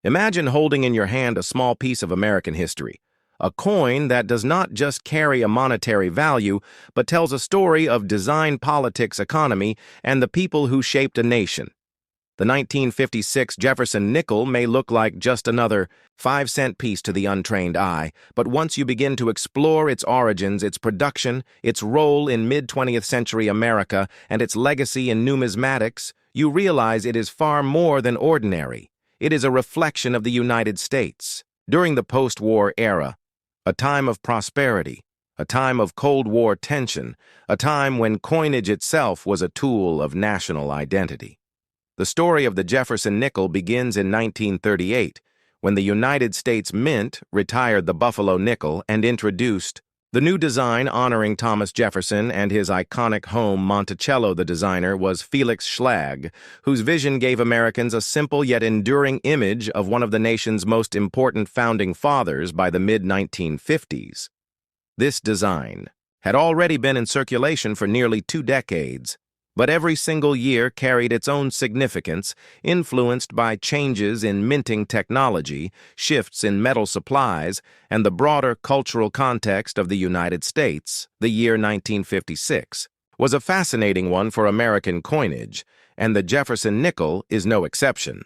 Imagine holding in your hand a small piece of American history, a coin that does not just carry a monetary value, but tells a story of design, politics, economy, and the people who shaped a nation. The 1956 Jefferson nickel may look like just another 5-cent piece to the untrained eye, but once you begin to explore its origins, its production, its role in mid-20th century America, and its legacy in numismatics, you realize it is far more than ordinary. It is a reflection of the United States. During the post-war era, a time of prosperity, a time of Cold War tension, a time when coinage itself was a tool of national identity. The story of the Jefferson nickel begins in 1938, when the United States Mint retired the Buffalo nickel and introduced the new design honoring Thomas Jefferson and his iconic home. Monticello, the designer, was Felix Schlag, whose vision gave Americans a simple yet enduring image of one of the nation's most important founding fathers by the mid-1950s. This design had already been in circulation for nearly 2 decades, but every single year carried its own significance, influenced by changes in minting technology, shifts in metal supplies, and the broader cultural context of the United States. The year 1956 was a fascinating one for American coinage, and the Jefferson nickel is no exception.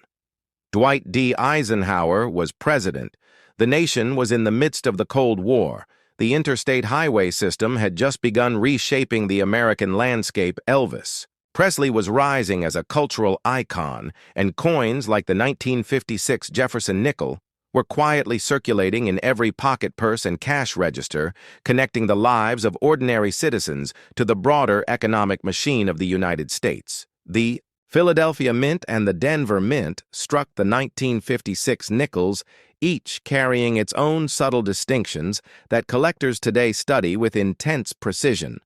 Dwight D. Eisenhower was president. The nation was in the midst of the Cold War. The interstate highway system had just begun reshaping the American landscape. Elvis Presley was rising as a cultural icon, and coins like the 1956 Jefferson nickel were quietly circulating in every pocket purse and cash register, connecting the lives of ordinary citizens to the broader economic machine of the United States. The Philadelphia Mint and the Denver Mint struck the 1956 nickels, each carrying its own subtle distinctions that collectors today study with intense precision.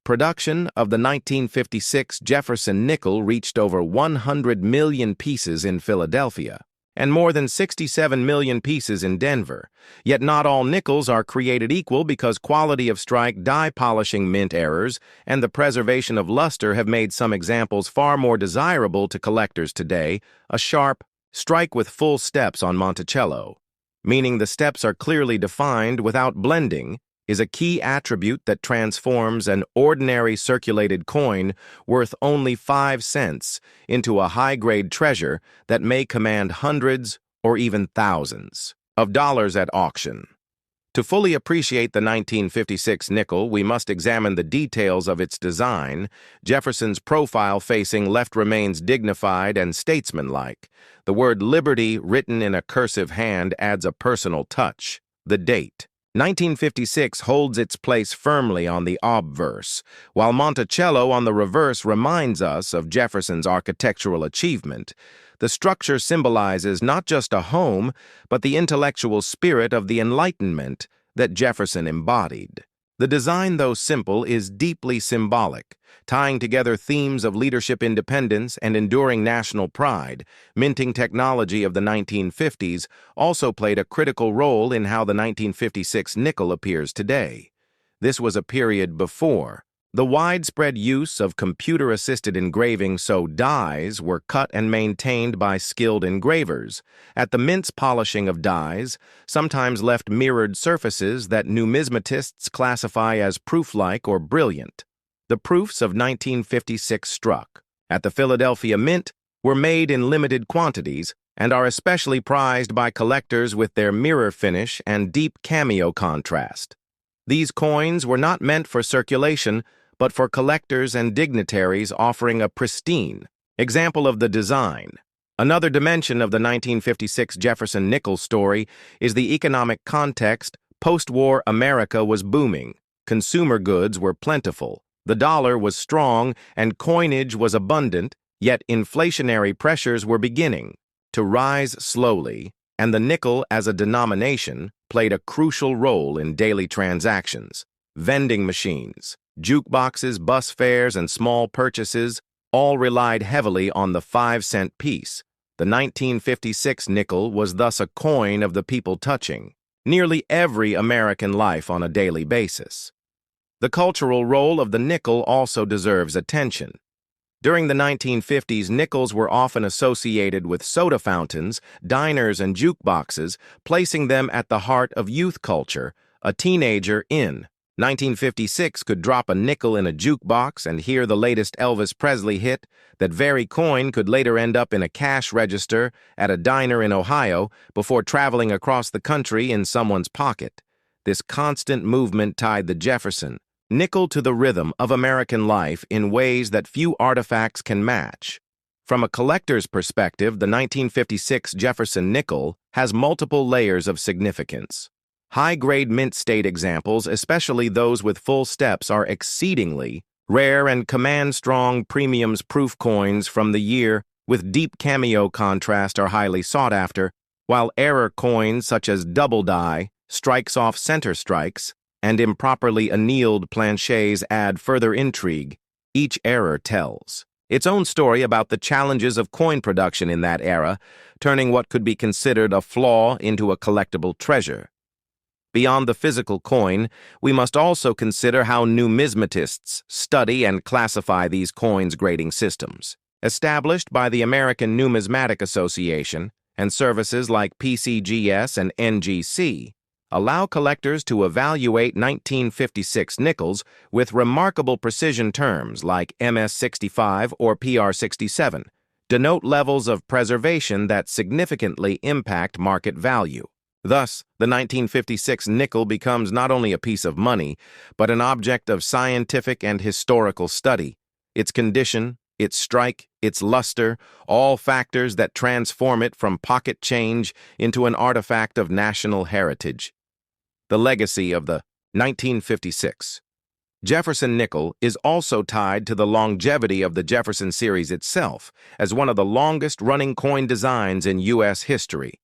Production of the 1956 Jefferson nickel reached over 100 million pieces in Philadelphia and more than 67 million pieces in Denver. Yet not all nickels are created equal, because quality of strike, die polishing, mint errors, and the preservation of luster have made some examples far more desirable to collectors today. A sharp strike with full steps on Monticello, meaning the steps are clearly defined without blending, is a key attribute that transforms an ordinary circulated coin worth only 5 cents into a high-grade treasure that may command hundreds or even thousands of dollars at auction. To fully appreciate the 1956 nickel, we must examine the details of its design. Jefferson's profile facing left remains dignified and statesmanlike. The word liberty, written in a cursive hand, adds a personal touch. The date, 1956, holds its place firmly on the obverse, while Monticello on the reverse reminds us of Jefferson's architectural achievement. The structure symbolizes not just a home, but the intellectual spirit of the Enlightenment that Jefferson embodied. The design, though simple, is deeply symbolic, tying together themes of leadership, independence, and enduring national pride. Minting technology of the 1950s also played a critical role in how the 1956 nickel appears today. This was a period before the widespread use of computer-assisted engraving, so dies were cut and maintained by skilled engravers. At the mint's polishing of dies sometimes left mirrored surfaces that numismatists classify as proof-like or brilliant. The proofs of 1956 struck at the Philadelphia Mint were made in limited quantities and are especially prized by collectors with their mirror finish and deep cameo contrast. These coins were not meant for circulation, but for collectors and dignitaries, offering a pristine example of the design. Another dimension of the 1956 Jefferson nickel story is the economic context. Post-war America was booming. Consumer goods were plentiful. The dollar was strong and coinage was abundant, yet inflationary pressures were beginning to rise slowly, and the nickel as a denomination played a crucial role in daily transactions. Vending machines, jukeboxes, bus fares, and small purchases all relied heavily on the 5-cent piece. The 1956 nickel was thus a coin of the people, touching nearly every American life on a daily basis. The cultural role of the nickel also deserves attention. During the 1950s, nickels were often associated with soda fountains, diners, and jukeboxes, placing them at the heart of youth culture. A teenager in 1956 could drop a nickel in a jukebox and hear the latest Elvis Presley hit. That very coin could later end up in a cash register at a diner in Ohio before traveling across the country in someone's pocket. This constant movement tied the Jefferson nickel to the rhythm of American life in ways that few artifacts can match. From a collector's perspective, the 1956 Jefferson nickel has multiple layers of significance. High-grade mint state examples, especially those with full steps, are exceedingly rare, and command-strong premiums proof coins from the year with deep cameo contrast are highly sought after, while error coins such as double die, strikes off center strikes, and improperly annealed planchets add further intrigue. Each error tells its own story about the challenges of coin production in that era, turning what could be considered a flaw into a collectible treasure. Beyond the physical coin, we must also consider how numismatists study and classify these coins' grading systems. Established by the American Numismatic Association and services like PCGS and NGC, allow collectors to evaluate 1956 nickels with remarkable precision. Terms like MS65 or PR67 denote levels of preservation that significantly impact market value. Thus, the 1956 nickel becomes not only a piece of money, but an object of scientific and historical study. Its condition, its strike, its luster, all factors that transform it from pocket change into an artifact of national heritage. The legacy of the 1956 Jefferson nickel is also tied to the longevity of the Jefferson series itself as one of the longest-running coin designs in U.S. history.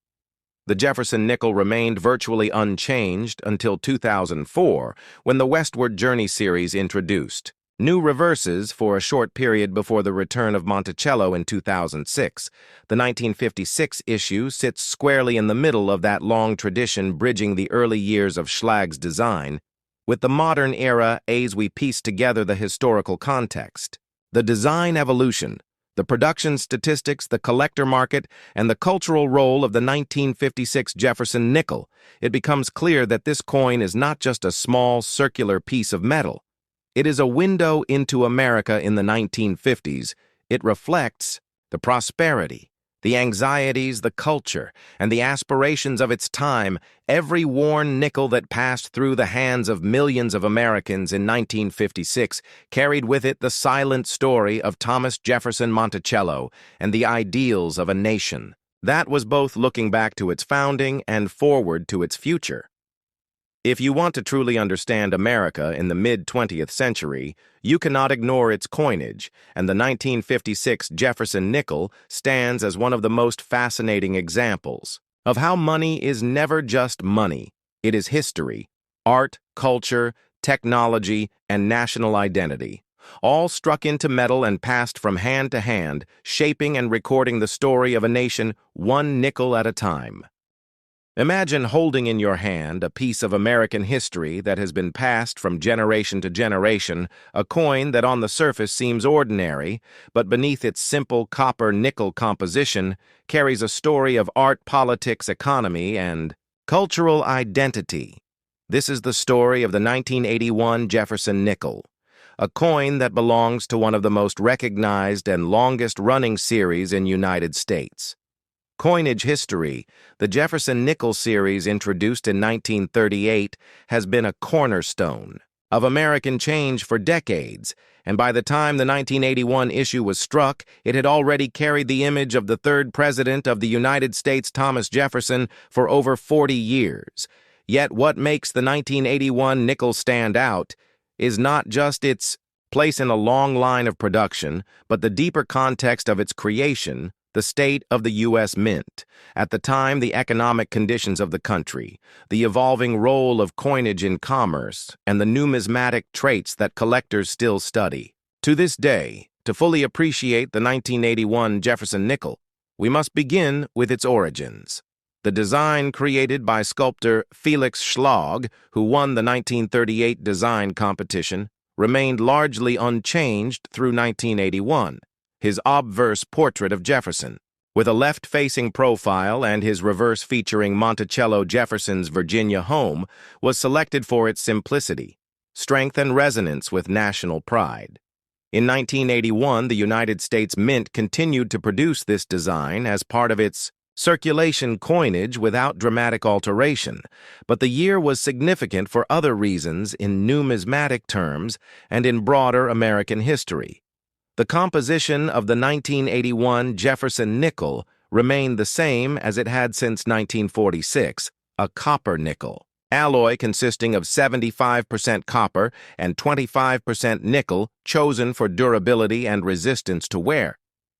The Jefferson nickel remained virtually unchanged until 2004, when the Westward Journey series introduced new reverses for a short period before the return of Monticello in 2006. The 1956 issue sits squarely in the middle of that long tradition, bridging the early years of Schlag's design with the modern era as we piece together the historical context. The design evolution, the production statistics, the collector market, and the cultural role of the 1956 Jefferson nickel, it becomes clear that this coin is not just a small circular piece of metal. It is a window into America in the 1950s. It reflects the prosperity, the anxieties, the culture, and the aspirations of its time. Every worn nickel that passed through the hands of millions of Americans in 1956 carried with it the silent story of Thomas Jefferson Monticello and the ideals of a nation. That was both looking back to its founding and forward to its future. If you want to truly understand America in the mid-20th century, you cannot ignore its coinage, and the 1956 Jefferson nickel stands as one of the most fascinating examples of how money is never just money. It is history, art, culture, technology, and national identity, all struck into metal and passed from hand to hand, shaping and recording the story of a nation one nickel at a time. Imagine holding in your hand a piece of American history that has been passed from generation to generation, a coin that on the surface seems ordinary, but beneath its simple copper-nickel composition carries a story of art, politics, economy, and cultural identity. This is the story of the 1981 Jefferson nickel, a coin that belongs to one of the most recognized and longest-running series in United States. Coinage history. The Jefferson nickel series, introduced in 1938, has been a cornerstone of American change for decades, and by the time the 1981 issue was struck, it had already carried the image of the third president of the United States, Thomas Jefferson, for over 40 years. Yet what makes the 1981 nickel stand out is not just its place in a long line of production, but the deeper context of its creation, the state of the U.S. Mint, at the time the economic conditions of the country, the evolving role of coinage in commerce, and the numismatic traits that collectors still study. To this day, to fully appreciate the 1981 Jefferson nickel, we must begin with its origins. The design, created by sculptor Felix Schlag, who won the 1938 design competition, remained largely unchanged through 1981. his obverse portrait of Jefferson. With a left-facing profile and his reverse featuring Monticello Jefferson's Virginia home, was selected for its simplicity, strength, and resonance with national pride. In 1981, the United States Mint continued to produce this design as part of its circulation coinage without dramatic alteration, but the year was significant for other reasons in numismatic terms and in broader American history. The composition of the 1981 Jefferson nickel remained the same as it had since 1946, a copper nickel. Alloy consisting of 75% copper and 25% nickel, chosen for durability and resistance to wear.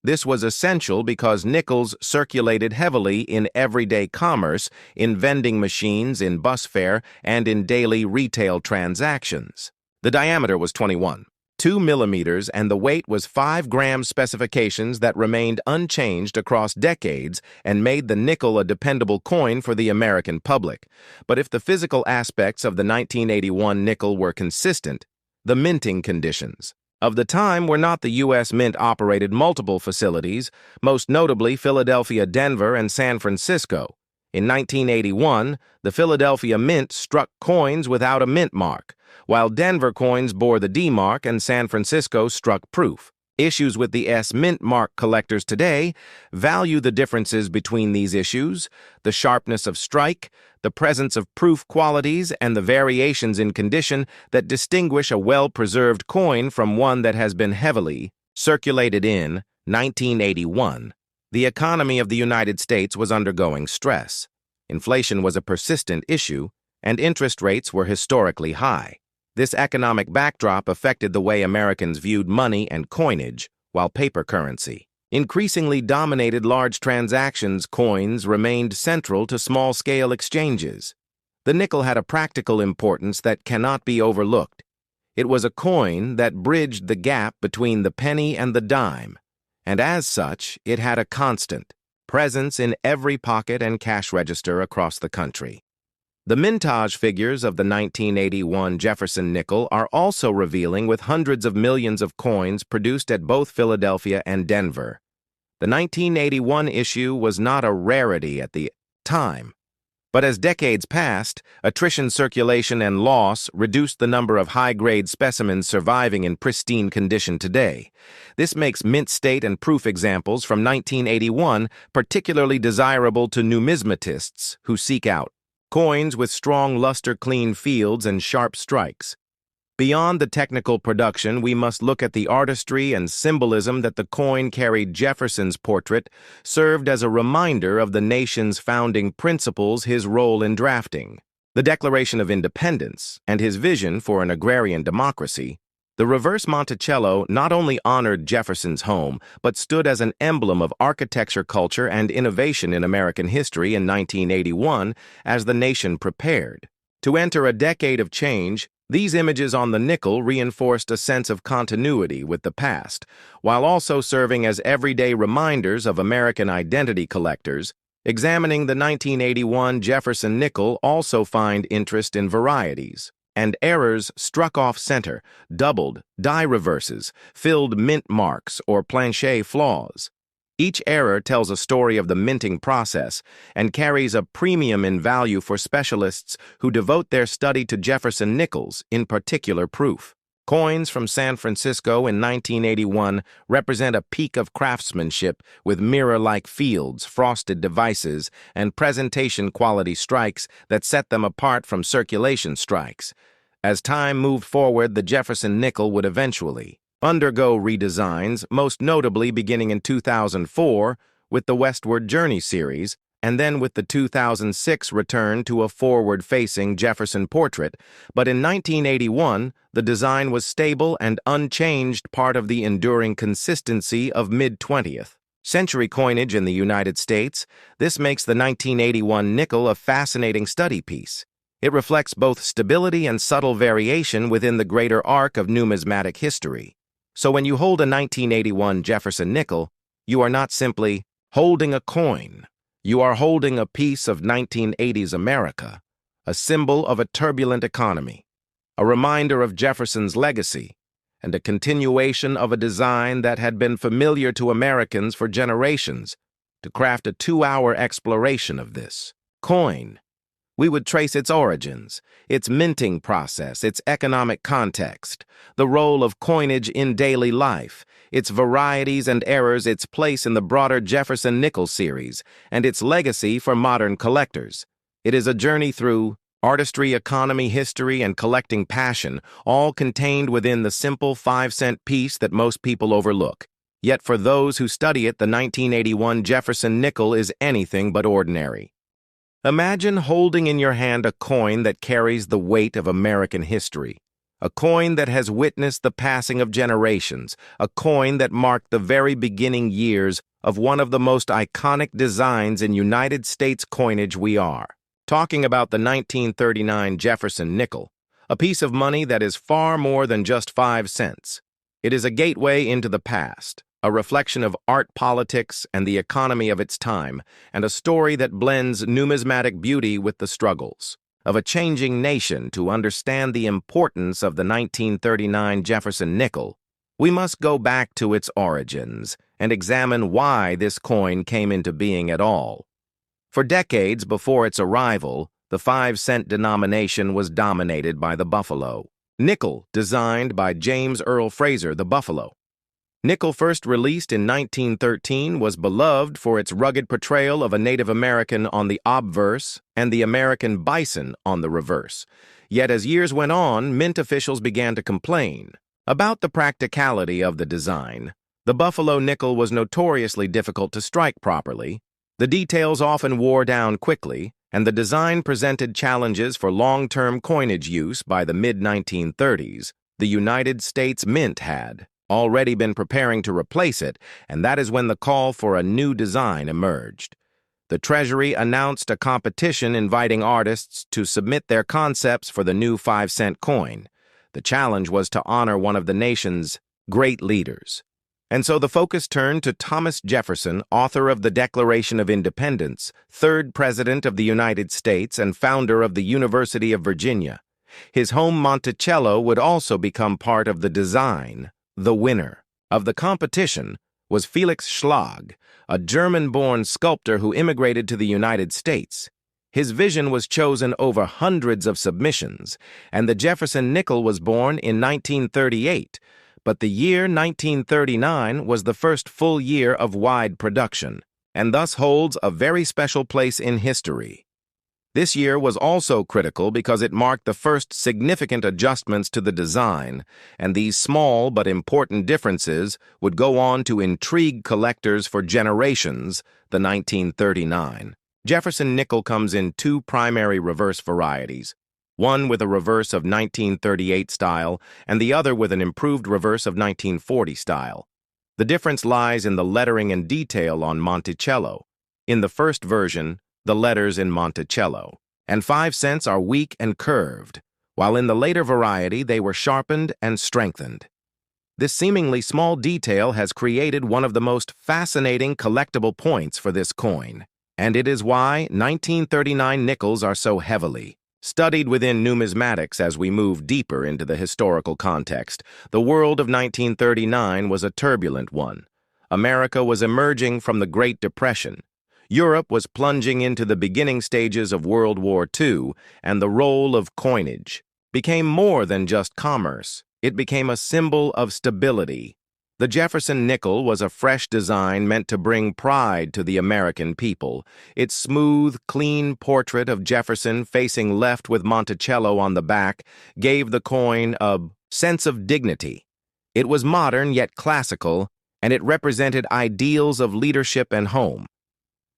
This was essential because nickels circulated heavily in everyday commerce, in vending machines, in bus fare, and in daily retail transactions. The diameter was 21.2 millimeters, and the weight was 5 grams, specifications that remained unchanged across decades and made the nickel a dependable coin for the American public. But if the physical aspects of the 1981 nickel were consistent, the minting conditions of the time were not. The U.S. Mint operated multiple facilities, most notably Philadelphia, Denver, and San Francisco. In 1981, the Philadelphia Mint struck coins without a mint mark, while Denver coins bore the D mark and San Francisco struck proof. Issues with the S mint mark collectors today value the differences between these issues, the sharpness of strike, the presence of proof qualities, and the variations in condition that distinguish a well-preserved coin from one that has been heavily circulated. In 1981, the economy of the United States was undergoing stress. Inflation was a persistent issue, and interest rates were historically high. This economic backdrop affected the way Americans viewed money and coinage, while paper currency increasingly dominated large transactions. Coins remained central to small-scale exchanges. The nickel had a practical importance that cannot be overlooked. It was a coin that bridged the gap between the penny and the dime, and as such, it had a constant presence in every pocket and cash register across the country. The mintage figures of the 1981 Jefferson nickel are also revealing, with hundreds of millions of coins produced at both Philadelphia and Denver. The 1981 issue was not a rarity at the time, but as decades passed, attrition, circulation, and loss reduced the number of high-grade specimens surviving in pristine condition today. This makes mint state and proof examples from 1981 particularly desirable to numismatists who seek out coins with strong luster, clean fields, and sharp strikes. Beyond the technical production, we must look at the artistry and symbolism that the coin carried. Jefferson's portrait served as a reminder of the nation's founding principles, his role in drafting the Declaration of Independence, and his vision for an agrarian democracy. The reverse Monticello not only honored Jefferson's home, but stood as an emblem of architecture, culture, and innovation in American history in 1981 as the nation prepared to enter a decade of change. These images on the nickel reinforced a sense of continuity with the past, while also serving as everyday reminders of American identity. Collectors examining the 1981 Jefferson nickel also find interest in varieties and errors struck off-center, doubled, die reverses, filled mint marks, or planche flaws. Each error tells a story of the minting process and carries a premium in value for specialists who devote their study to Jefferson nickels, in particular proof. Coins from San Francisco in 1981 represent a peak of craftsmanship with mirror-like fields, frosted devices, and presentation quality strikes that set them apart from circulation strikes. As time moved forward, the Jefferson nickel would eventually undergo redesigns, most notably beginning in 2004 with the Westward Journey series, and then with the 2006 return to a forward-facing Jefferson portrait. But in 1981, the design was stable and unchanged, part of the enduring consistency of mid-20th century coinage in the United States. This makes the 1981 nickel a fascinating study piece. It reflects both stability and subtle variation within the greater arc of numismatic history. So when you hold a 1981 Jefferson nickel, you are not simply holding a coin. You are holding a piece of 1980s America, a symbol of a turbulent economy, a reminder of Jefferson's legacy, and a continuation of a design that had been familiar to Americans for generations, to craft a 2-hour exploration of this coin. We would trace its origins, its minting process, its economic context, the role of coinage in daily life, its varieties and errors, its place in the broader Jefferson nickel series, and its legacy for modern collectors. It is a journey through artistry, economy, history, and collecting passion, all contained within the simple 5-cent piece that most people overlook. Yet for those who study it, the 1981 Jefferson nickel is anything but ordinary. Imagine holding in your hand a coin that carries the weight of American history, a coin that has witnessed the passing of generations, a coin that marked the very beginning years of one of the most iconic designs in United States coinage we are. Talking about the 1939 Jefferson nickel, a piece of money that is far more than just 5 cents. It is a gateway into the past, a reflection of art, politics, and the economy of its time, and a story that blends numismatic beauty with the struggles of a changing nation. To understand the importance of the 1939 Jefferson nickel, we must go back to its origins and examine why this coin came into being at all. For decades before its arrival, the 5-cent denomination was dominated by the buffalo nickel, designed by James Earl Fraser, the buffalo nickel, first released in 1913, was beloved for its rugged portrayal of a Native American on the obverse and the American bison on the reverse. Yet as years went on, mint officials began to complain about the practicality of the design. The buffalo nickel was notoriously difficult to strike properly. The details often wore down quickly, and the design presented challenges for long-term coinage use. By the mid-1930s, the United States Mint had already been preparing to replace it, and that is when the call for a new design emerged. The Treasury announced a competition inviting artists to submit their concepts for the new 5-cent coin. The challenge was to honor one of the nation's great leaders. And so the focus turned to Thomas Jefferson, author of the Declaration of Independence, 3rd President of the United States and founder of the University of Virginia. His home Monticello would also become part of the design. The winner of the competition was Felix Schlag, a German-born sculptor who immigrated to the United States. His vision was chosen over hundreds of submissions, and the Jefferson nickel was born in 1938. But the year 1939 was the first full year of wide production, and thus holds a very special place in history. This year was also critical because it marked the first significant adjustments to the design, and these small but important differences would go on to intrigue collectors for generations. The 1939 Jefferson nickel comes in 2 primary reverse varieties, one with a reverse of 1938 style and the other with an improved reverse of 1940 style. The difference lies in the lettering and detail on Monticello. In the first version, the letters in Monticello and 5 cents are weak and curved, while in the later variety they were sharpened and strengthened. This seemingly small detail has created one of the most fascinating collectible points for this coin, and it is why 1939 nickels are so heavily studied within numismatics. As we move deeper into the historical context, the world of 1939 was a turbulent one. America was emerging from the Great Depression. Europe was plunging into the beginning stages of World War II, and the role of coinage became more than just commerce. It became a symbol of stability. The Jefferson nickel was a fresh design meant to bring pride to the American people. Its smooth, clean portrait of Jefferson facing left with Monticello on the back gave the coin a sense of dignity. It was modern yet classical, and it represented ideals of leadership and home.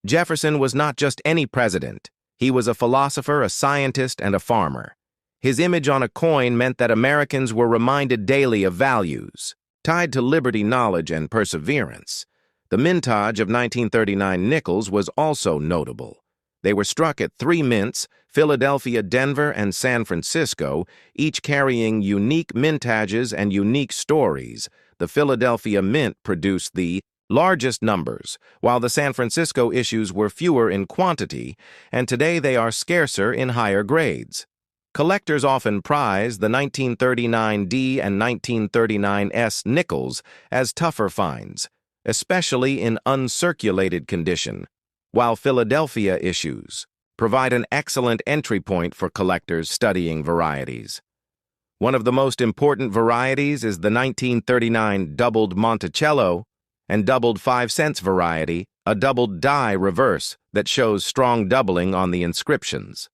Jefferson was not just any president. He was a philosopher, a scientist, and a farmer. His image on a coin meant that Americans were reminded daily of values tied to liberty, knowledge, and perseverance. The mintage of 1939 nickels was also notable. They were struck at 3 mints, Philadelphia, Denver, and San Francisco, each carrying unique mintages and unique stories. The Philadelphia Mint produced the largest numbers, while the San Francisco issues were fewer in quantity, and today they are scarcer in higher grades. Collectors often prize the 1939D and 1939S nickels as tougher finds, especially in uncirculated condition, while Philadelphia issues provide an excellent entry point for collectors studying varieties. One of the most important varieties is the 1939 doubled Monticello and doubled 5-cents variety, a doubled die reverse that shows strong doubling on the inscriptions.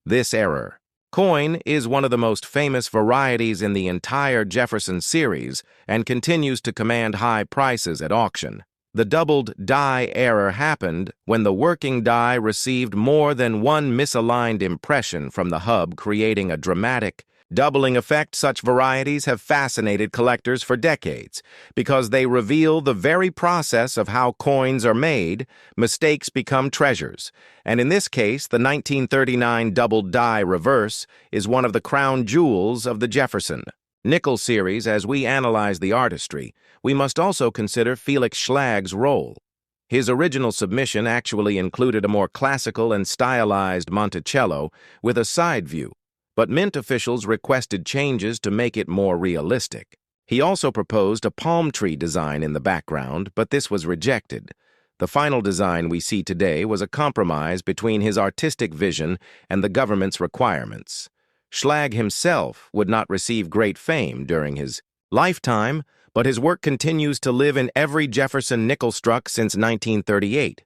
This error coin is one of the most famous varieties in the entire Jefferson series and continues to command high prices at auction. The doubled die error happened when the working die received more than one misaligned impression from the hub, creating a dramatic doubling effect. Such varieties have fascinated collectors for decades because they reveal the very process of how coins are made. Mistakes become treasures, and in this case, the 1939 double die reverse is one of the crown jewels of the Jefferson nickel series. As we analyze the artistry, we must also consider Felix Schlag's role. His original submission actually included a more classical and stylized Monticello with a side view, but mint officials requested changes to make it more realistic. He also proposed a palm tree design in the background, but this was rejected. The final design we see today was a compromise between his artistic vision and the government's requirements. Schlag himself would not receive great fame during his lifetime, but his work continues to live in every Jefferson nickel struck since 1938.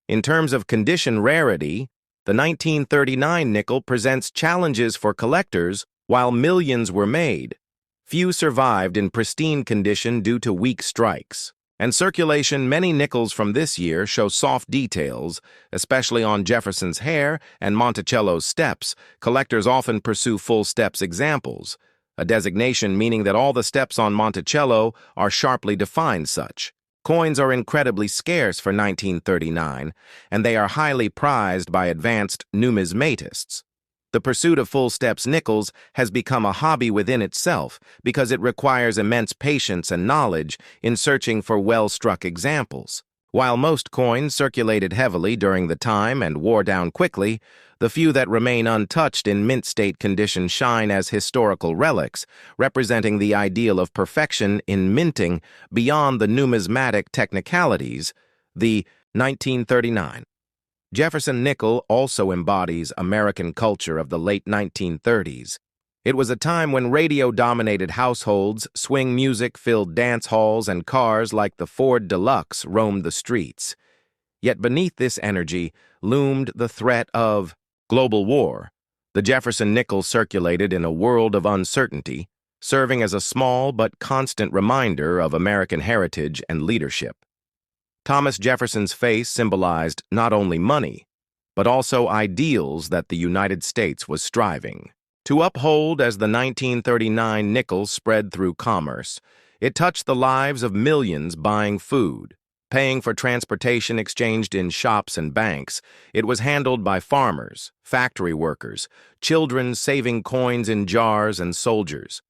In terms of condition rarity, the 1939 nickel presents challenges for collectors. While millions were made, few survived in pristine condition due to weak strikes. And circulation, many nickels from this year show soft details, especially on Jefferson's hair and Monticello's steps. Collectors often pursue full steps examples, a designation meaning that all the steps on Monticello are sharply defined. Such coins are incredibly scarce for 1939, and they are highly prized by advanced numismatists. The pursuit of full steps nickels has become a hobby within itself because it requires immense patience and knowledge in searching for well-struck examples. While most coins circulated heavily during the time and wore down quickly, the few that remain untouched in mint state condition shine as historical relics, representing the ideal of perfection in minting beyond the numismatic technicalities. The 1939 Jefferson nickel also embodies American culture of the late 1930s. It was a time when radio-dominated households, swing music filled dance halls, and cars like the Ford Deluxe roamed the streets. Yet beneath this energy loomed the threat of global war. The Jefferson nickel circulated in a world of uncertainty, serving as a small but constant reminder of American heritage and leadership. Thomas Jefferson's face symbolized not only money, but also ideals that the United States was striving to uphold. As the 1939 nickel spread through commerce, it touched the lives of millions buying food, paying for transportation exchanged in shops and banks. It was handled by farmers, factory workers, children saving coins in jars, and soldiers.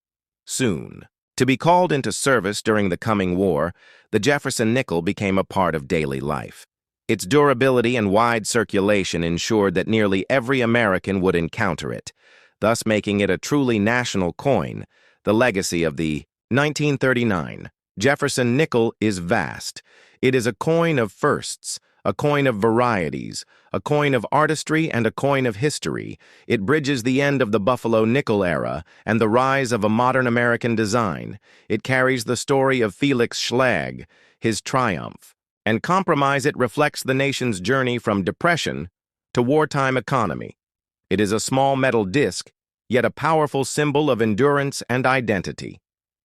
Soon, to be called into service during the coming war, the Jefferson nickel became a part of daily life. Its durability and wide circulation ensured that nearly every American would encounter it, thus making it a truly national coin. The legacy of the 1939 Jefferson nickel is vast. It is a coin of firsts, a coin of varieties, a coin of artistry, and a coin of history. It bridges the end of the Buffalo nickel era and the rise of a modern American design. It carries the story of Felix Schlag, his triumph, and compromise. It reflects the nation's journey from depression to wartime economy. It is a small metal disc, yet a powerful symbol of endurance and identity.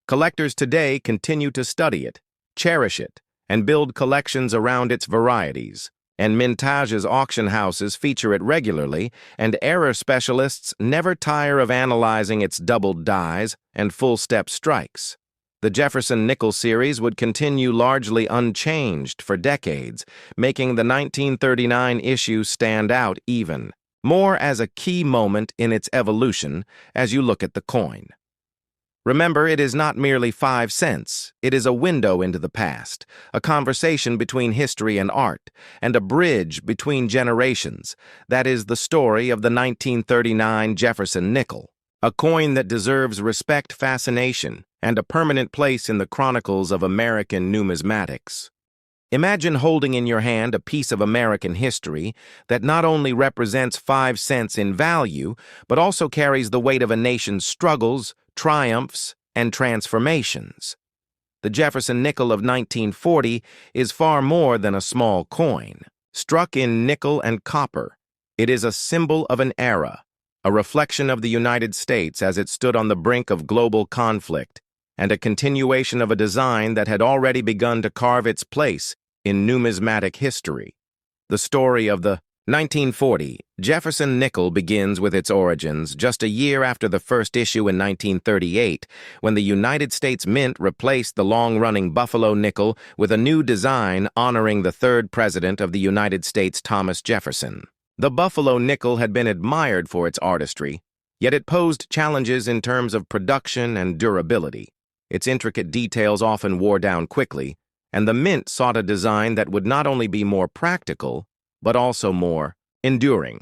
Collectors today continue to study it, cherish it, and build collections around its varieties. And mintage's auction houses feature it regularly, and error specialists never tire of analyzing its doubled dies and full-step strikes. The Jefferson nickel series would continue largely unchanged for decades, making the 1939 issue stand out even more as a key moment in its evolution as you look at the coin. Remember, it is not merely 5 cents. It is a window into the past, a conversation between history and art, and a bridge between generations. That is the story of the 1939 Jefferson nickel, a coin that deserves respect, fascination, and a permanent place in the chronicles of American numismatics. Imagine holding in your hand a piece of American history that not only represents 5 cents in value, but also carries the weight of a nation's struggles, triumphs, and transformations. The Jefferson nickel of 1940 is far more than a small coin. Struck in nickel and copper, it is a symbol of an era, a reflection of the United States as it stood on the brink of global conflict, and a continuation of a design that had already begun to carve its place in numismatic history. The story of the 1940 Jefferson nickel begins with its origins just a year after the first issue in 1938, when the United States Mint replaced the long-running Buffalo nickel with a new design honoring the third president of the United States, Thomas Jefferson. The Buffalo nickel had been admired for its artistry, yet it posed challenges in terms of production and durability. Its intricate details often wore down quickly, and the Mint sought a design that would not only be more practical, but also more enduring.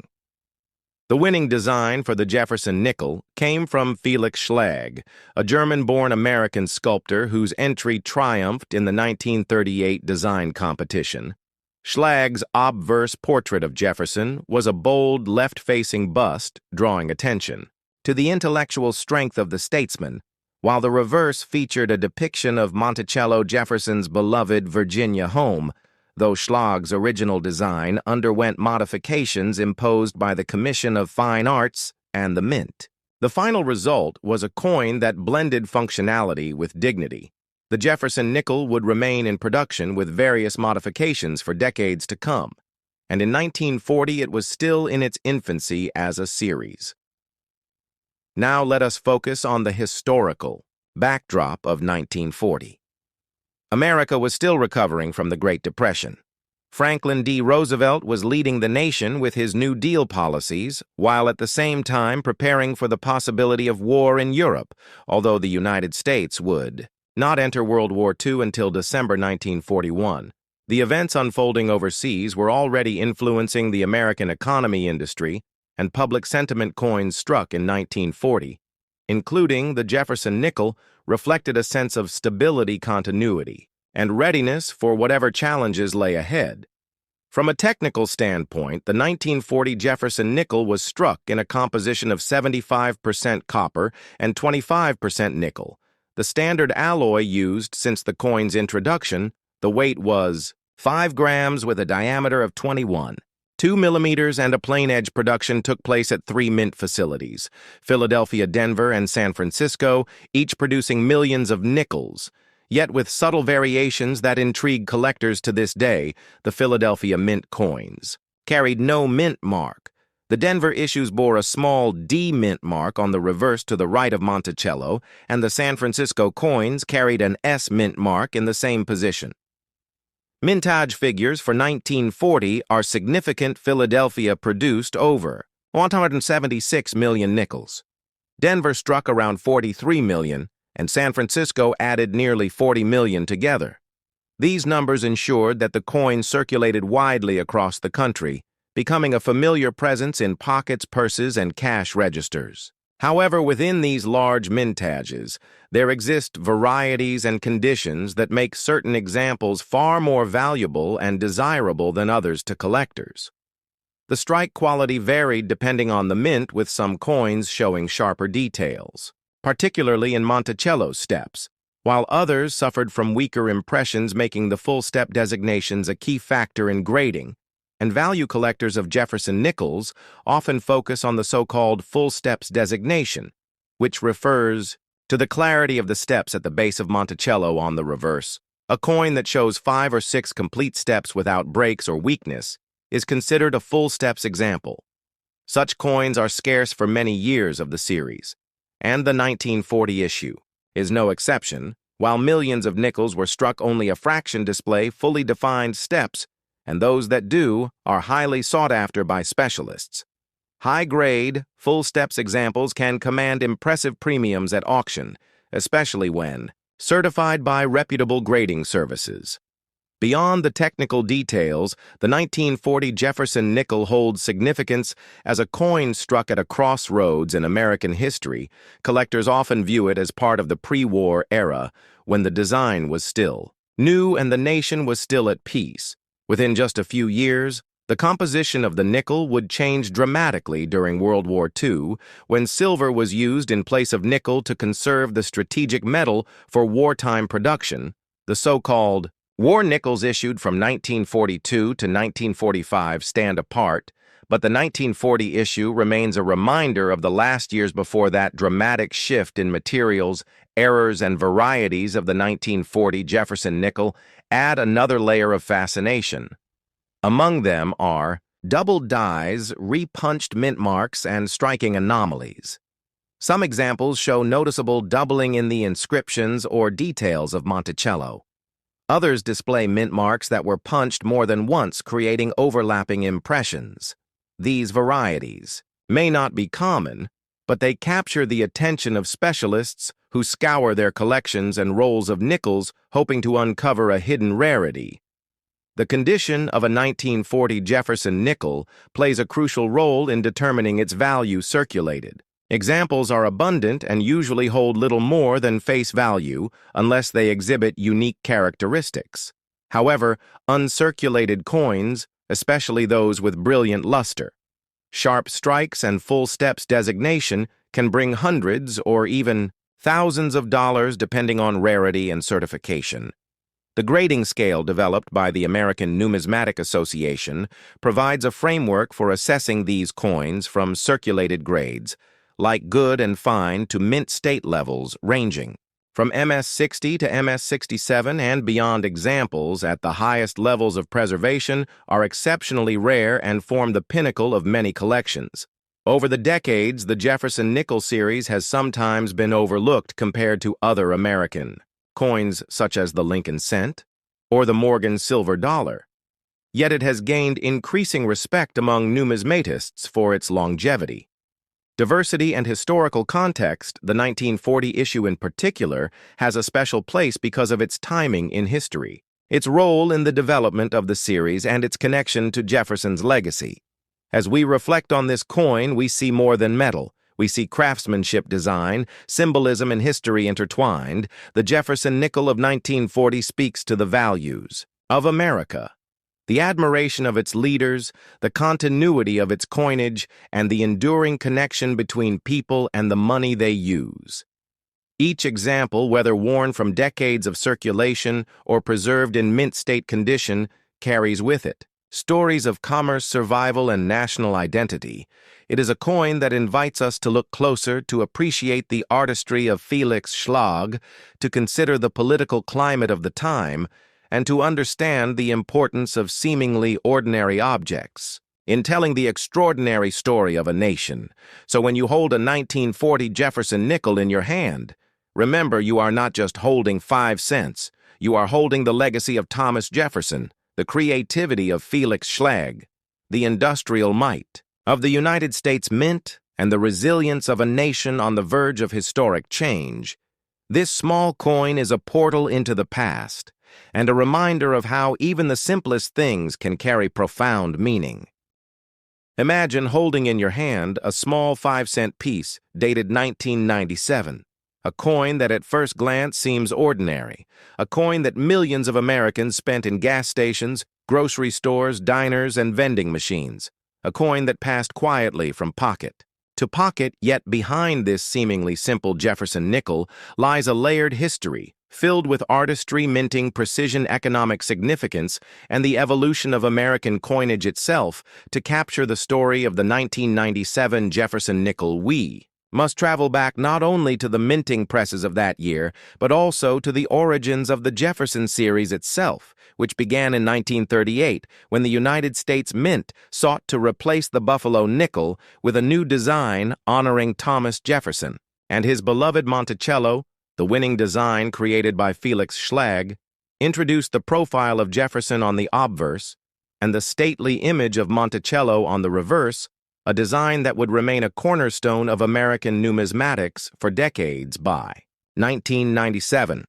The winning design for the Jefferson nickel came from Felix Schlag, a German-born American sculptor whose entry triumphed in the 1938 design competition. Schlag's obverse portrait of Jefferson was a bold, left-facing bust, drawing attention to the intellectual strength of the statesman, while the reverse featured a depiction of Monticello Jefferson's beloved Virginia home, though Schlag's original design underwent modifications imposed by the Commission of Fine Arts and the Mint. The final result was a coin that blended functionality with dignity. The Jefferson nickel would remain in production with various modifications for decades to come, and in 1940 it was still in its infancy as a series. Now let us focus on the historical backdrop of 1940. America was still recovering from the Great Depression. Franklin D. Roosevelt was leading the nation with his New Deal policies, while at the same time preparing for the possibility of war in Europe, although the United States would not enter World War II until December 1941. The events unfolding overseas were already influencing the American economy industry, and public sentiment coins struck in 1940, including the Jefferson nickel, reflected a sense of stability, continuity, and readiness for whatever challenges lay ahead. From a technical standpoint, the 1940 Jefferson nickel was struck in a composition of 75% copper and 25% nickel. The standard alloy used since the coin's introduction, the weight was 5 grams with a diameter of 21. 2 millimeters and a plain edge production took place at 3 mint facilities, Philadelphia, Denver, and San Francisco, each producing millions of nickels. Yet with subtle variations that intrigue collectors to this day, the Philadelphia mint coins carried no mint mark. The Denver issues bore a small D mint mark on the reverse to the right of Monticello, and the San Francisco coins carried an S mint mark in the same position. Mintage figures for 1940 are significant. Philadelphia produced over 176 million nickels. Denver struck around 43 million, and San Francisco added nearly 40 million together. These numbers ensured that the coin circulated widely across the country, becoming a familiar presence in pockets, purses, and cash registers. However, within these large mintages, there exist varieties and conditions that make certain examples far more valuable and desirable than others to collectors. The strike quality varied depending on the mint, with some coins showing sharper details, particularly in Monticello's steps, while others suffered from weaker impressions, making the full step designations a key factor in grading. And value collectors of Jefferson nickels often focus on the so-called full steps designation, which refers to the clarity of the steps at the base of Monticello on the reverse. A coin that shows 5 or 6 complete steps without breaks or weakness is considered a full steps example. Such coins are scarce for many years of the series, and the 1940 issue is no exception. While millions of nickels were struck, only a fraction display fully defined steps, and those that do are highly sought after by specialists. High-grade, full steps examples can command impressive premiums at auction, especially when certified by reputable grading services. Beyond the technical details, the 1940 Jefferson nickel holds significance as a coin struck at a crossroads in American history. Collectors often view it as part of the pre-war era, when the design was still new and the nation was still at peace. Within just a few years, the composition of the nickel would change dramatically during World War II, when silver was used in place of nickel to conserve the strategic metal for wartime production. The so-called war nickels issued from 1942 to 1945 stand apart, but the 1940 issue remains a reminder of the last years before that dramatic shift in materials. Errors and varieties of the 1940 Jefferson nickel add another layer of fascination. Among them are double dies, repunched mint marks, and striking anomalies. Some examples show noticeable doubling in the inscriptions or details of Monticello. Others display mint marks that were punched more than once, creating overlapping impressions. These varieties may not be common, but they capture the attention of specialists who scour their collections and rolls of nickels hoping to uncover a hidden rarity. The condition of a 1940 Jefferson nickel plays a crucial role in determining its value circulated. Examples are abundant and usually hold little more than face value unless they exhibit unique characteristics. However, uncirculated coins, especially those with brilliant luster, sharp strikes, and full steps designation, can bring hundreds or even thousands of dollars depending on rarity and certification. The grading scale developed by the American Numismatic Association provides a framework for assessing these coins from circulated grades, like good and fine, to mint state levels ranging from MS-60 to MS-67 and beyond. Examples at the highest levels of preservation are exceptionally rare and form the pinnacle of many collections. Over the decades, the Jefferson nickel series has sometimes been overlooked compared to other American coins such as the Lincoln cent or the Morgan silver dollar. Yet it has gained increasing respect among numismatists for its longevity, diversity, and historical context. The 1940 issue in particular has a special place because of its timing in history, its role in the development of the series, and its connection to Jefferson's legacy. As we reflect on this coin, we see more than metal. We see craftsmanship, design, symbolism, and history intertwined. The Jefferson nickel of 1940 speaks to the values of America, the admiration of its leaders, the continuity of its coinage, and the enduring connection between people and the money they use. Each example, whether worn from decades of circulation or preserved in mint state condition, carries with it stories of commerce, survival, and national identity. It is a coin that invites us to look closer, to appreciate the artistry of Felix Schlag, to consider the political climate of the time, and to understand the importance of seemingly ordinary objects in telling the extraordinary story of a nation. So when you hold a 1940 Jefferson nickel in your hand, remember you are not just holding 5 cents. You are holding the legacy of Thomas Jefferson, the creativity of Felix Schlag, the industrial might of the United States Mint, and the resilience of a nation on the verge of historic change. This small coin is a portal into the past, and a reminder of how even the simplest things can carry profound meaning. Imagine holding in your hand a small 5-cent piece dated 1997, a coin that at first glance seems ordinary, a coin that millions of Americans spent in gas stations, grocery stores, diners, and vending machines, a coin that passed quietly from pocket to pocket. Yet behind this seemingly simple Jefferson nickel lies a layered history filled with artistry, minting, precision, economic significance, and the evolution of American coinage itself. To capture the story of the 1997 Jefferson nickel, we must travel back not only to the minting presses of that year, but also to the origins of the Jefferson series itself, which began in 1938 when the United States Mint sought to replace the Buffalo nickel with a new design honoring Thomas Jefferson and his beloved Monticello. The winning design, created by Felix Schlag, introduced the profile of Jefferson on the obverse and the stately image of Monticello on the reverse, a design that would remain a cornerstone of American numismatics for decades. By 1997.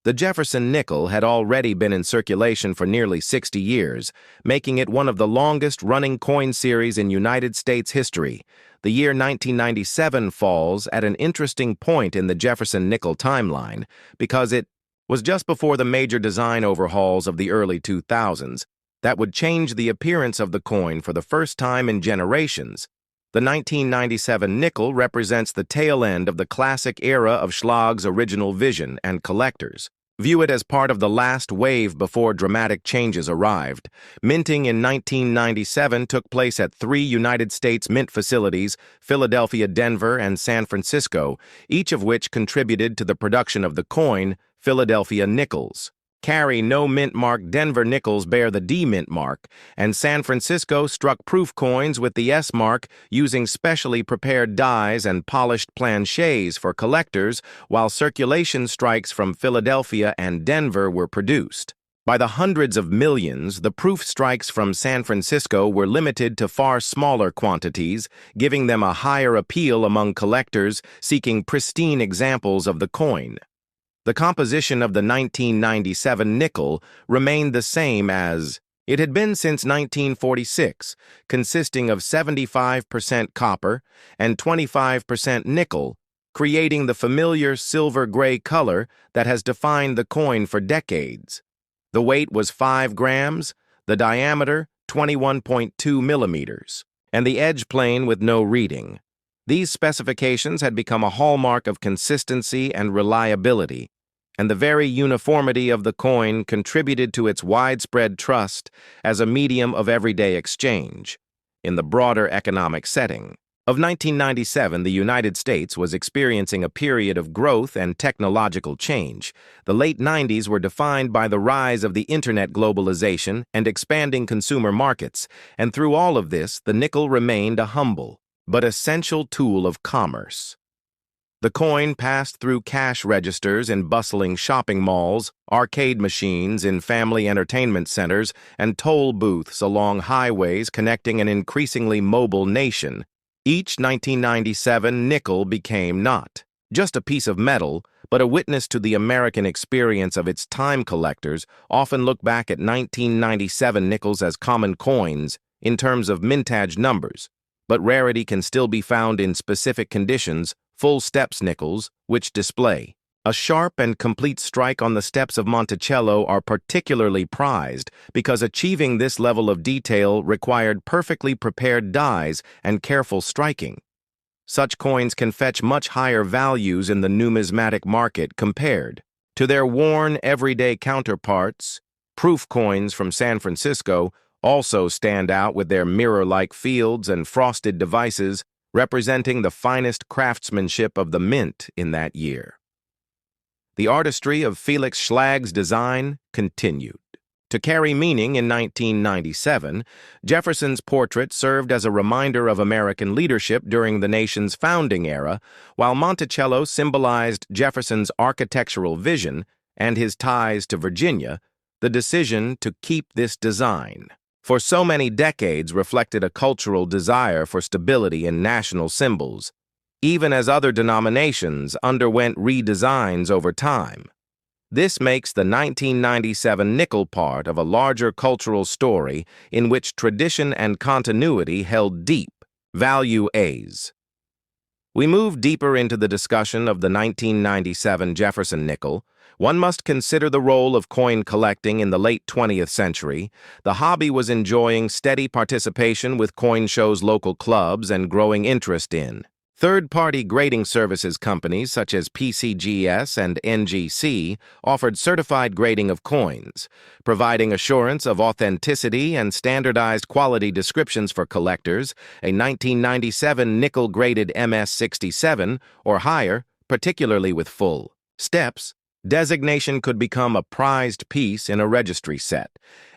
The Jefferson nickel had already been in circulation for nearly 60 years, making it one of the longest-running coin series in United States history. The year 1997 falls at an interesting point in the Jefferson nickel timeline because it was just before the major design overhauls of the early 2000s that would change the appearance of the coin for the first time in generations. The 1997 nickel represents the tail end of the classic era of Schlag's original vision and collectors. View it as part of the last wave before dramatic changes arrived. Minting in 1997 took place at 3 United States mint facilities, Philadelphia, Denver, and San Francisco, each of which contributed to the production of the coin, Philadelphia nickels. Carry no mint mark Denver nickels bear the D mint mark, and San Francisco struck proof coins with the S mark using specially prepared dies and polished planchets for collectors, while circulation strikes from Philadelphia and Denver were produced. By the hundreds of millions, the proof strikes from San Francisco were limited to far smaller quantities, giving them a higher appeal among collectors seeking pristine examples of the coin. The composition of the 1997 nickel remained the same as it had been since 1946, consisting of 75% copper and 25% nickel, creating the familiar silver-gray color that has defined the coin for decades. The weight was 5 grams, the diameter 21.2 millimeters, and the edge plane with no reading. These specifications had become a hallmark of consistency and reliability, and the very uniformity of the coin contributed to its widespread trust as a medium of everyday exchange. In the broader economic setting of 1997, the United States was experiencing a period of growth and technological change. The late 90s were defined by the rise of the internet globalization and expanding consumer markets, and through all of this, the nickel remained a humble but essential tool of commerce. The coin passed through cash registers in bustling shopping malls, arcade machines in family entertainment centers, and toll booths along highways connecting an increasingly mobile nation. Each 1997 nickel became not just a piece of metal, but a witness to the American experience of its time. Collectors often look back at 1997 nickels as common coins in terms of mintage numbers, but rarity can still be found in specific conditions. Full steps nickels, which display a sharp and complete strike on the steps of Monticello, are particularly prized because achieving this level of detail required perfectly prepared dies and careful striking. Such coins can fetch much higher values in the numismatic market compared to their worn, everyday counterparts. Proof coins from San Francisco also stand out with their mirror-like fields and frosted devices, representing the finest craftsmanship of the mint in that year. The artistry of Felix Schlag's design continued to carry meaning. In 1997, Jefferson's portrait served as a reminder of American leadership during the nation's founding era, while Monticello symbolized Jefferson's architectural vision and his ties to Virginia. The decision to keep this design for so many decades reflected a cultural desire for stability in national symbols, even as other denominations underwent redesigns over time. This makes the 1997 nickel part of a larger cultural story in which tradition and continuity held deep value. We move deeper into the discussion of the 1997 Jefferson nickel. One must consider the role of coin collecting in the late 20th century. The hobby was enjoying steady participation with coin shows, local clubs, and growing interest in third-party grading services. Companies such as PCGS and NGC offered certified grading of coins, providing assurance of authenticity and standardized quality descriptions for collectors. A 1997 nickel-graded MS-67 or higher, particularly with full steps designation, could become a prized piece in a registry set,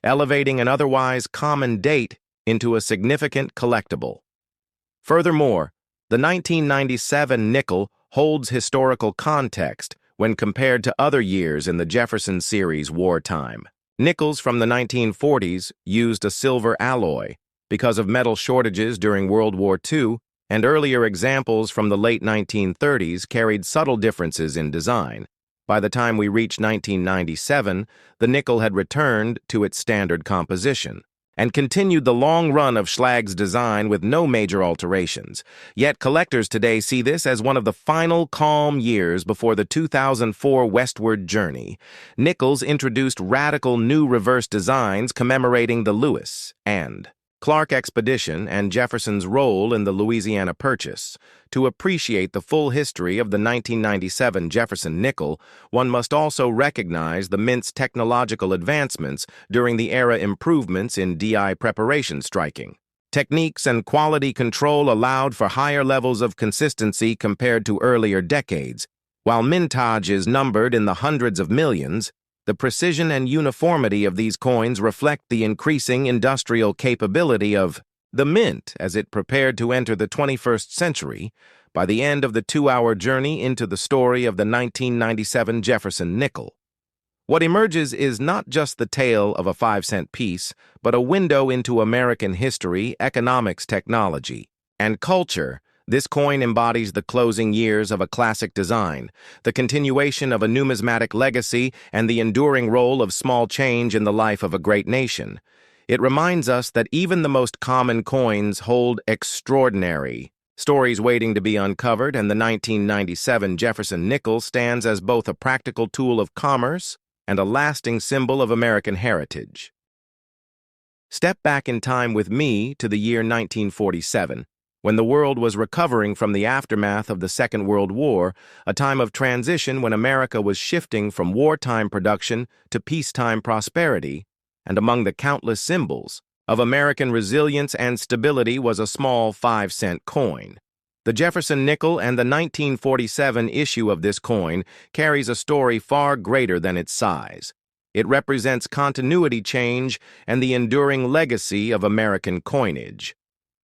elevating an otherwise common date into a significant collectible. Furthermore, the 1997 nickel holds historical context when compared to other years in the Jefferson series wartime. Nickels from the 1940s used a silver alloy because of metal shortages during World War II and earlier examples from the late 1930s carried subtle differences in design. By the time we reached 1997, the nickel had returned to its standard composition and continued the long run of Schlag's design with no major alterations. Yet collectors today see this as one of the final calm years before the 2004 westward journey. Nichols introduced radical new reverse designs commemorating the Lewis and Clark expedition and Jefferson's role in the Louisiana Purchase. To appreciate the full history of the 1997 Jefferson nickel, one must also recognize the mint's technological advancements during the era improvements in DI preparation striking. Techniques and quality control allowed for higher levels of consistency compared to earlier decades. While mintage is numbered in the hundreds of millions, the precision and uniformity of these coins reflect the increasing industrial capability of the mint as it prepared to enter the 21st century. By the end of the 2-hour journey into the story of the 1997 Jefferson nickel, what emerges is not just the tale of a 5-cent piece, but a window into American history, economics, technology, and culture. This coin embodies the closing years of a classic design, the continuation of a numismatic legacy, and the enduring role of small change in the life of a great nation. It reminds us that even the most common coins hold extraordinary stories waiting to be uncovered, and the 1997 Jefferson nickel stands as both a practical tool of commerce and a lasting symbol of American heritage. Step back in time with me to the year 1947. When the world was recovering from the aftermath of the Second World War, a time of transition when America was shifting from wartime production to peacetime prosperity, and among the countless symbols of American resilience and stability was a small 5-cent coin. The Jefferson nickel and the 1947 issue of this coin carries a story far greater than its size. It represents continuity change and the enduring legacy of American coinage.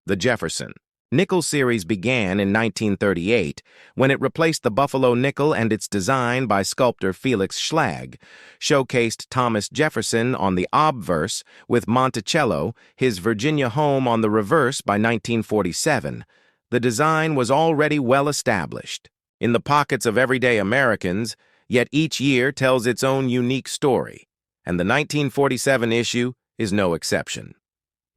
The Jefferson nickel series began in 1938 when it replaced the Buffalo nickel, and its design by sculptor Felix Schlag showcased Thomas Jefferson on the obverse with Monticello, his Virginia home, on the reverse. By 1947, the design was already well established in the pockets of everyday Americans, yet each year tells its own unique story, and the 1947 issue is no exception.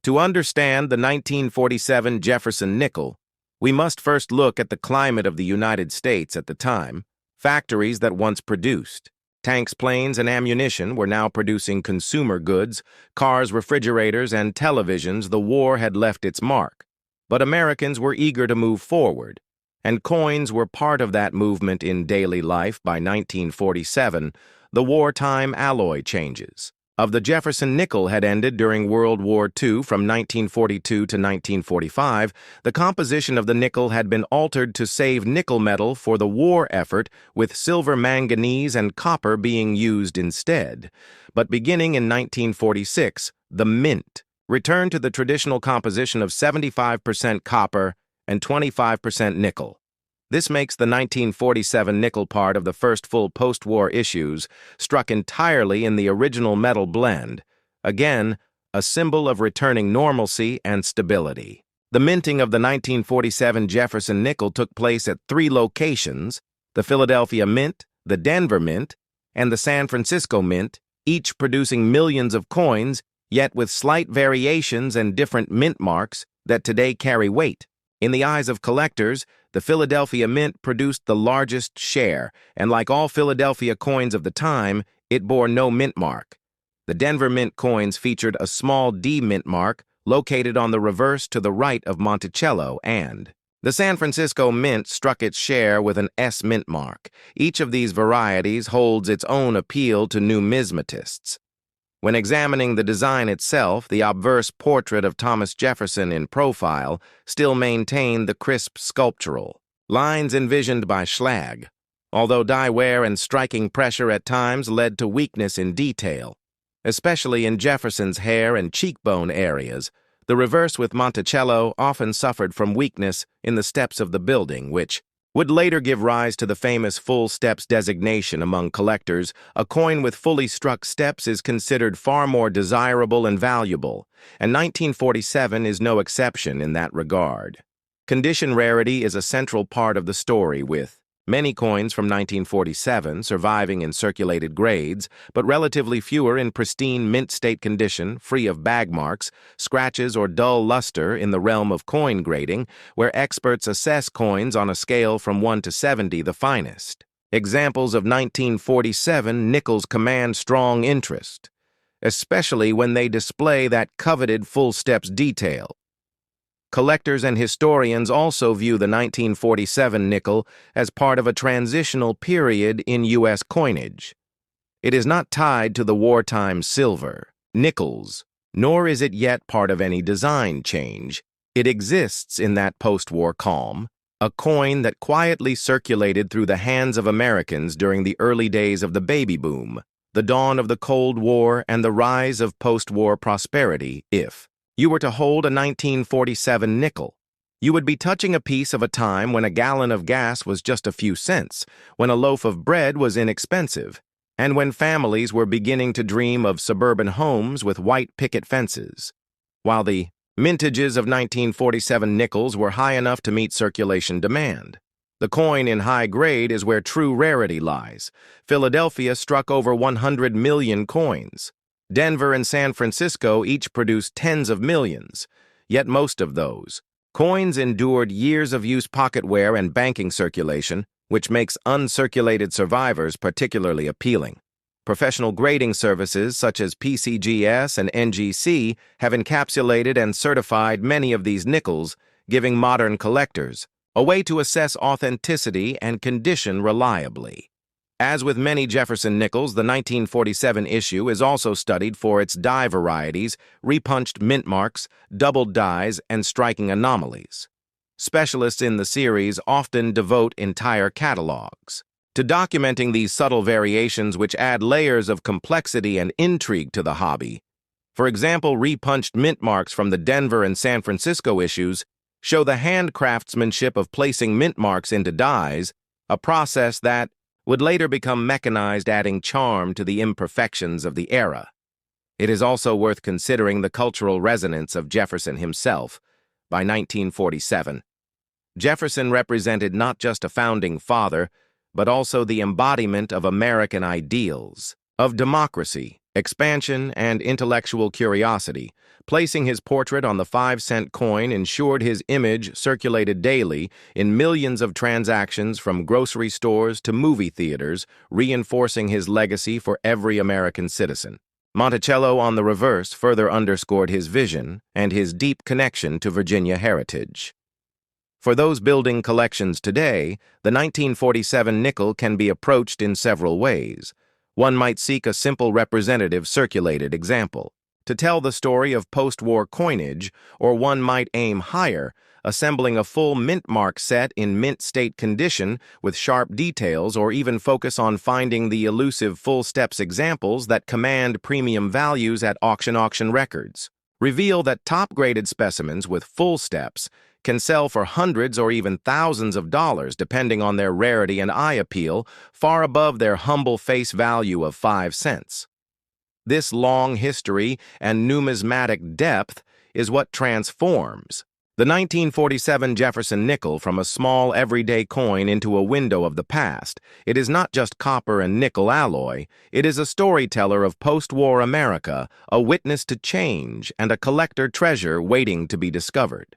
To understand the 1947 Jefferson nickel, we must first look at the climate of the United States at the time. Factories that once produced tanks, planes, and ammunition were now producing consumer goods, cars, refrigerators, and televisions. The war had left its mark, but Americans were eager to move forward, and coins were part of that movement in daily life. By 1947, the wartime alloy changes of the Jefferson nickel had ended during World War II. From 1942 to 1945, the composition of the nickel had been altered to save nickel metal for the war effort, with silver, manganese, and copper being used instead. But beginning in 1946, the mint returned to the traditional composition of 75% copper and 25% nickel. This makes the 1947 nickel part of the first full post-war issues struck entirely in the original metal blend, again, a symbol of returning normalcy and stability. The minting of the 1947 Jefferson nickel took place at 3 locations: the Philadelphia Mint, the Denver Mint, and the San Francisco Mint, each producing millions of coins, yet with slight variations and different mint marks that today carry weight. In the eyes of collectors, the Philadelphia Mint produced the largest share, and like all Philadelphia coins of the time, it bore no mint mark. The Denver Mint coins featured a small D mint mark located on the reverse to the right of Monticello, and the San Francisco Mint struck its share with an S mint mark. Each of these varieties holds its own appeal to numismatists. When examining the design itself, the obverse portrait of Thomas Jefferson in profile still maintained the crisp sculptural lines envisioned by Schlag, although dye wear and striking pressure at times led to weakness in detail, especially in Jefferson's hair and cheekbone areas. The reverse with Monticello often suffered from weakness in the steps of the building, which would later give rise to the famous full steps designation among collectors. A coin with fully struck steps is considered far more desirable and valuable, and 1947 is no exception in that regard. Condition rarity is a central part of the story, with many coins from 1947 surviving in circulated grades, but relatively fewer in pristine mint state condition, free of bag marks, scratches, or dull luster in the realm of coin grading, where experts assess coins on a scale from 1 to 70, the finest. Examples of 1947 nickels command strong interest, especially when they display that coveted full steps detail. Collectors and historians also view the 1947 nickel as part of a transitional period in U.S. coinage. It is not tied to the wartime silver, nickels, nor is it yet part of any design change. It exists in that post-war calm, a coin that quietly circulated through the hands of Americans during the early days of the baby boom, the dawn of the Cold War, and the rise of post-war prosperity. If you were to hold a 1947 nickel, you would be touching a piece of a time when a gallon of gas was just a few cents, when a loaf of bread was inexpensive, and when families were beginning to dream of suburban homes with white picket fences. While the mintages of 1947 nickels were high enough to meet circulation demand, the coin in high grade is where true rarity lies. Philadelphia struck over 100 million coins. Denver and San Francisco each produced tens of millions, yet most of those coins endured years of use pocketware and banking circulation, which makes uncirculated survivors particularly appealing. Professional grading services such as PCGS and NGC have encapsulated and certified many of these nickels, giving modern collectors a way to assess authenticity and condition reliably. As with many Jefferson nickels, the 1947 issue is also studied for its die varieties, repunched mint marks, doubled dies, and striking anomalies. Specialists in the series often devote entire catalogs to documenting these subtle variations, which add layers of complexity and intrigue to the hobby. For example, repunched mint marks from the Denver and San Francisco issues show the hand craftsmanship of placing mint marks into dies, a process that would later become mechanized, adding charm to the imperfections of the era. It is also worth considering the cultural resonance of Jefferson himself. By 1947, Jefferson represented not just a founding father, but also the embodiment of American ideals, of democracy, expansion, and intellectual curiosity. Placing his portrait on the 5-cent coin ensured his image circulated daily in millions of transactions from grocery stores to movie theaters, reinforcing his legacy for every American citizen. Monticello, on the reverse, further underscored his vision and his deep connection to Virginia heritage. For those building collections today, the 1947 nickel can be approached in several ways. One might seek a simple representative circulated example to tell the story of post-war coinage, or one might aim higher, assembling a full mint mark set in mint state condition with sharp details, or even focus on finding the elusive full steps examples that command premium values at auction records. Reveal that top-graded specimens with full steps can sell for hundreds or even thousands of dollars depending on their rarity and eye appeal, far above their humble face value of 5 cents. This long history and numismatic depth is what transforms the 1947 Jefferson nickel from a small everyday coin into a window of the past. It is not just copper and nickel alloy, it is a storyteller of post-war America, a witness to change, and a collector treasure waiting to be discovered.